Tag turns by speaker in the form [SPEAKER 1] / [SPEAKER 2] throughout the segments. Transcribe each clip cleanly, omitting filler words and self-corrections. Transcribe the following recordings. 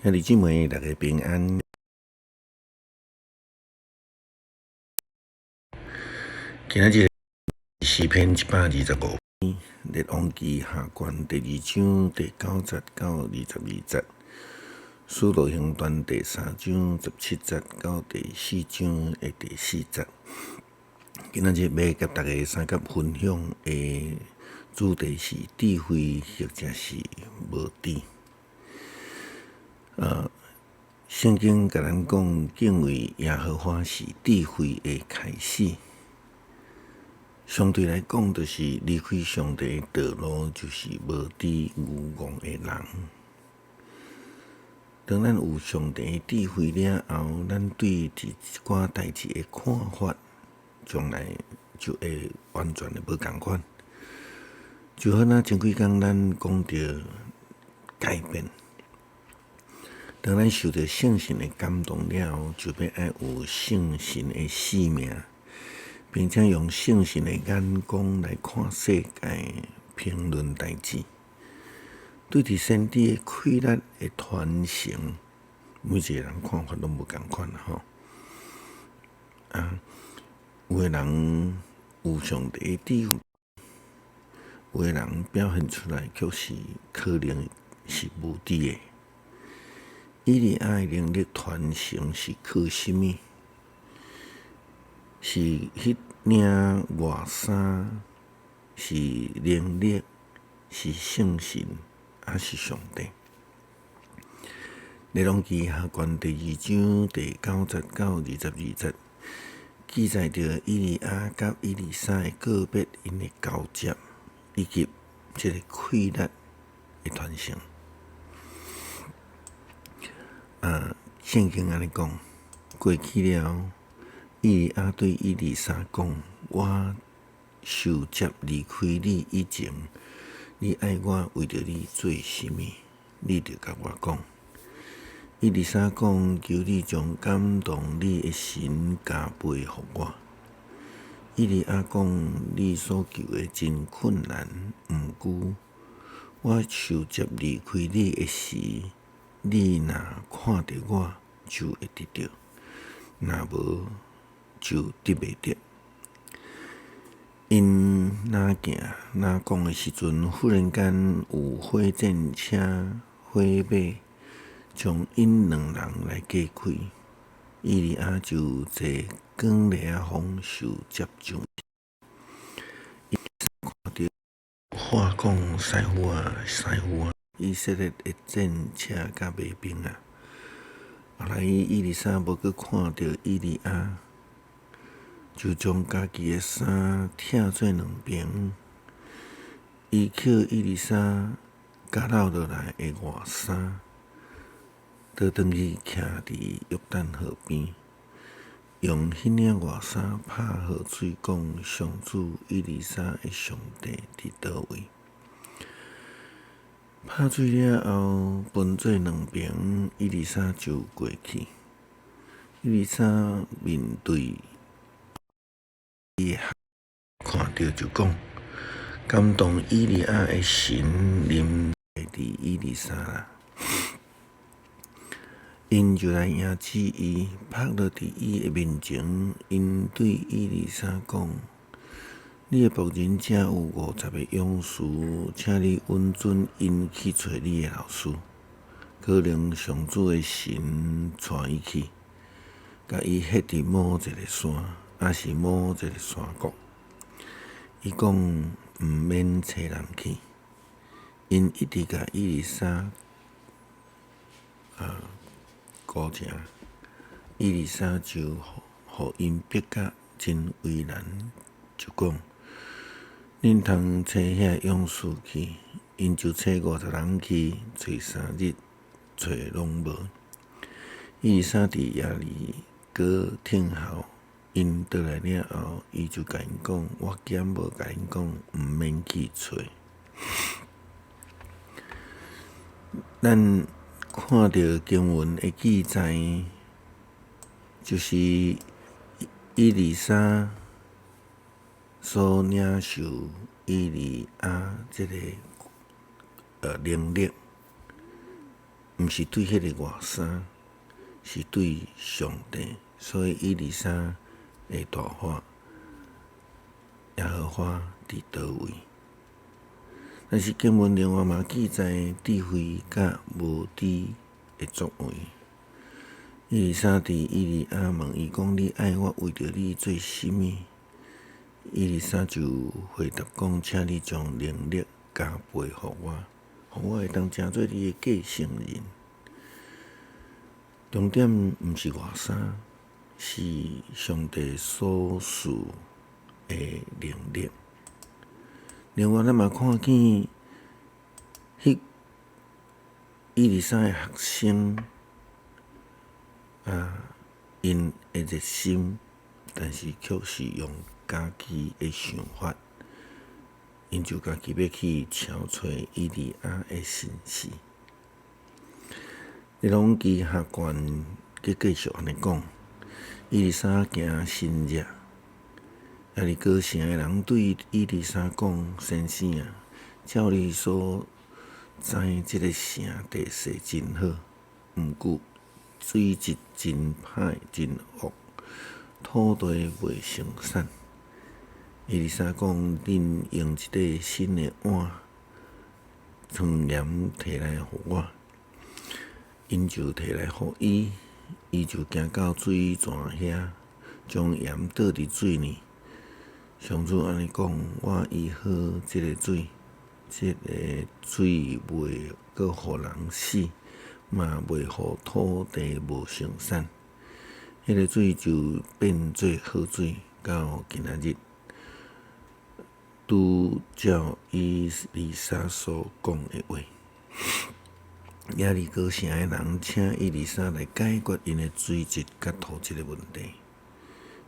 [SPEAKER 1] 兄弟姊妹，大家平安。今仔日诗篇125篇，列王记下卷第2章第9节到22节，使徒行传第3章17节到第4章的第4节。今仔日要甲大家三甲分享的主题是智慧，或者是无知。圣经甲咱讲，敬畏耶和华是智慧的开始。相对来讲，就是离开上帝的道路，就是无知愚妄的人。当咱有上帝的智慧了后，咱对一寡代志的看法，将来就会完全的无共款。就好像前几工咱讲到改变。当咱受到圣神的感动了后，就要爱有圣神的使命，并且用圣神的眼光来看世界、评论代志。对伫先知的开力的传承，每一个人看法拢无共款吼。有个人有上帝的智慧，有个人表现出来却是可能是无知的。以利亚的能力传承是靠什么？是迄领外衫？是能力？是圣神？还是上帝？列王记下卷第2章第9节到22节，记载着以利亚甲以利沙的个别因的交接，以及这个开力的传承。圣经安尼讲，过去了，以利亚对以利沙讲：“我受接离开你以前，你爱我为着你做什么？你着甲我讲。”以利沙讲：“求你将感动你的神加倍互我。”以利亚讲：“你所求的真困难，毋久，我受接离开你的时，你若看到我，就会得到；若无，就得袂到。”因若行若讲的时阵，忽然间有火箭车、火马将因两人来隔开，以利亚就坐广烈的风受接上。看到话讲师傅啊，师傅啊！以色列的战车甲马兵啊！后来以利沙无去看到以利亚，就将家己的衫拆做两边，伊捡以利沙夹落落来的外衫，倒转去徛伫约旦河边，用迄领外衫拍河水，讲：“上主以利沙的上帝伫倒位？”拍水了后，分做两边，以利沙就过去。以利沙面对伊看到就讲：“感动以利亚的神临在伫以利沙啦。”因就来迎接伊，拍落伫伊的面前。因对以利沙讲：“你的仆人遮有50个勇士，请你允准因去找你的老师。可能上主的神带伊去，甲伊迄伫某一个山，还是某一个山谷。”伊讲毋免找人去，因一直甲以利沙鼓正，以利沙就互因逼甲真为难，就讲：“恁通找遐勇士去。”因就找50人去，找3日，找拢无。以利沙伫耶利哥听候，因倒来了后，伊就甲因讲：“我兼无甲因讲，毋免去找。”咱看到经文的记载，就是以利沙所领受以利亚这个能力，毋是对迄个外甥，是对上帝。所以123的大话，耶和华伫倒位？但是经文另外嘛记载智慧甲无知的作为。123伫以利亚问伊讲：你爱我为着你做甚物？123就回答讲：请你将能力加倍互我，互我会当成做你的继承人。重点毋是外甥，是上帝所赐的能力。另外，咱嘛看见123的学生因的热心，但是却是用家己的想法，因就家己要去敲揣以利亚的身世。列王记下卷继续安尼讲：123行新约，耶利哥城的人对123讲：先生啊，照你所知，这个城地势真好，毋过水质真歹真恶，土地袂生产。123讲：恁用一个新的碗汤盐摕来互我。因就摕来互伊，伊就行到水泉遐，将盐倒伫水里。上主安尼讲：我医好即个水，即个水袂阁互人死，嘛袂互土地无生产。迄个水就变做好水，到今仔日，拄照123所讲的话。耶利哥城的人请123来解决因的水质甲土质的问题。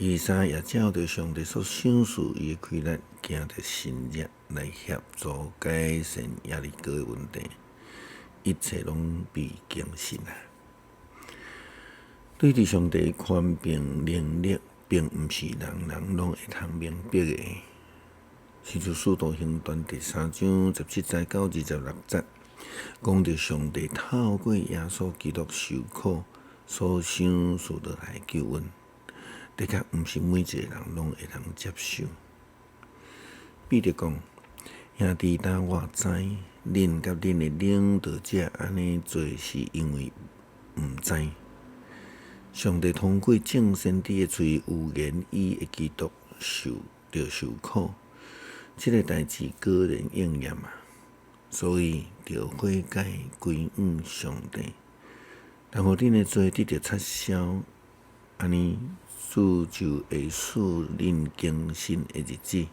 [SPEAKER 1] 123也照着上帝所赏赐伊的开力，行着新约来协助改善耶利哥的问题，一切拢被更新啊！对伫上帝权柄能力，并毋是人人拢会通明白的。使徒使徒行传第3章17节到26节。讲到上帝透过耶稣基督受苦所赏赐落来救恩，的确毋是每一个人拢会通接受。彼得讲：兄弟，当我知，恁甲恁的领导者安尼做，是因为毋知。上帝通过众先知的嘴有言，伊的基督受苦，这个代志果然应验啊！所以，着悔改归向上帝，然后恁的罪得到撤销，安尼主就会使恁更新的日子，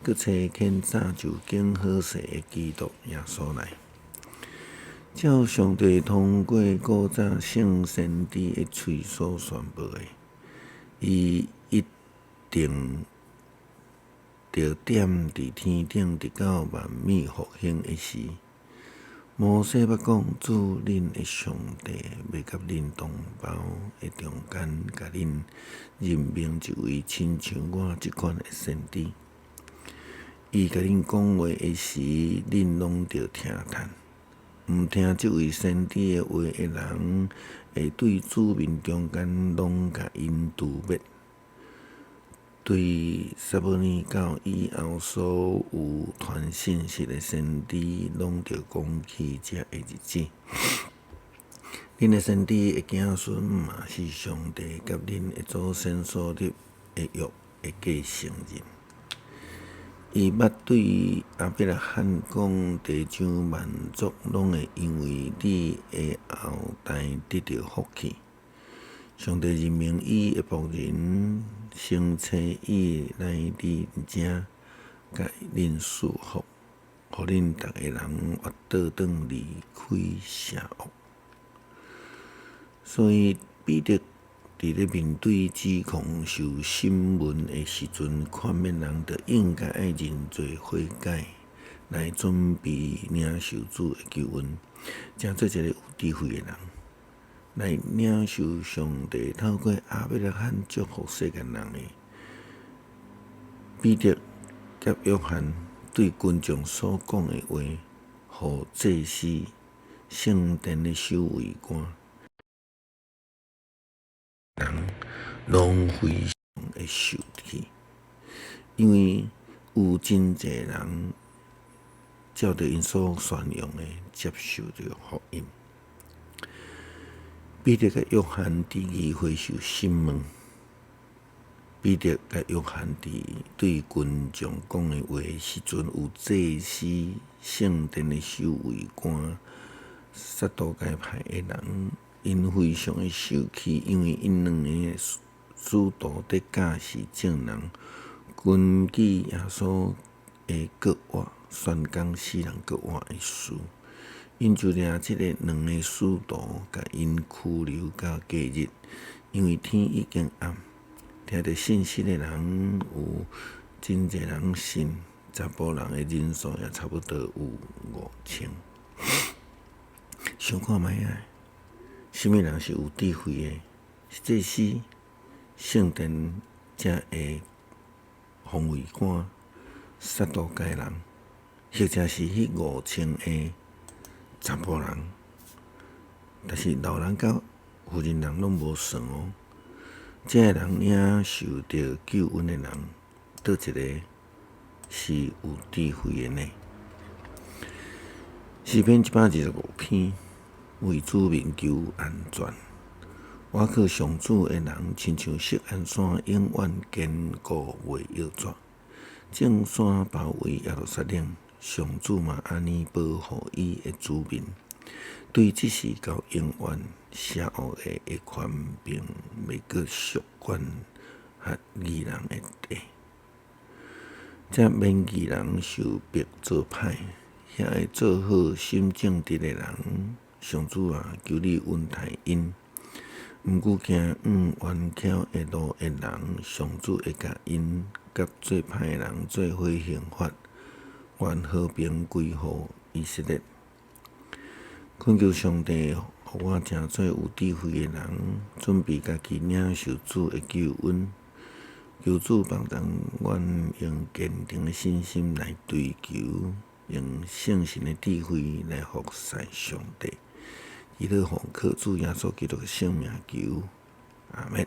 [SPEAKER 1] 搁找更早就更好势的基督耶稣来。照上帝通过古早圣先知的嘴所宣布的，伊一定着点伫天顶，直到万米复兴的时。摩西捌讲：主恁的上帝要甲恁同胞的中间，甲恁任命一位亲像我即款的先知。伊甲恁讲话的时，恁拢着听叹。毋听即位先知的话的人，会对子民中间拢甲因誅灭。对撒母耳到以后所有传信息的先知，拢着讲起这个日子。恁的先知的子孙嘛，是上帝甲恁的祖先所立的约的继承人。伊捌对亚伯拉罕讲：地上万族拢会因为你的后代得到福气。上帝任命伊的仆人，生找伊来恁遮，甲恁祝福，互恁逐个人活倒转离开邪恶。所以彼得伫咧面对指控受审问的时阵，劝勉人着应该爱认罪悔改，来准备领受主的救恩，正做一个有智慧的人。来领受上帝透过亚伯拉罕祝福世间人的。彼得甲约翰对群众所讲的话，互祭司圣殿的守卫官，人拢非常会受气，因为有真济人照着因所宣扬的接受着福音。彼得甲约翰伫议会受审问，彼得甲约翰伫对群众讲的话时阵，有祭司、圣殿的守卫官、撒都该派的人，因非常的受气，因为因两个使徒伫教示证人，根据耶稣的国话宣讲死人国话的事。因就掠即个两个使徒，甲因拘留到隔日，因为天已经暗。听到信息的人有真侪人信，查甫人的人数也差不多有5000。想看卖啊，什么人是有智慧的？是祭司、圣殿遮的防卫官、撒都该人，或者是迄5000个查甫人？但是老人甲妇人人拢无算哦。这个人领受到救恩的人，倒一个是有智慧的呢？诗篇125篇，为主民求安全。我靠上主的人，亲像锡安山，永远坚固袂摇拽。正山包围耶路撒冷，上主嘛安尼保护伊的子民。对即事到永远，邪恶的会权柄袂阁属管和义人的地。则免义人受逼做歹，遐会做好心正直的人，上主啊，求你恩待因。毋过惊冤巧的路的人，上主会甲因甲做歹的人做伙刑罚，愿和平归乎以色列。恳求上帝，互我诚做有智慧的人，准备家己领受主的救恩。求主帮助阮用坚定的信心来追求，用圣神的智慧来服侍上帝。伊咧奉靠主耶稣基督的圣名求，阿门。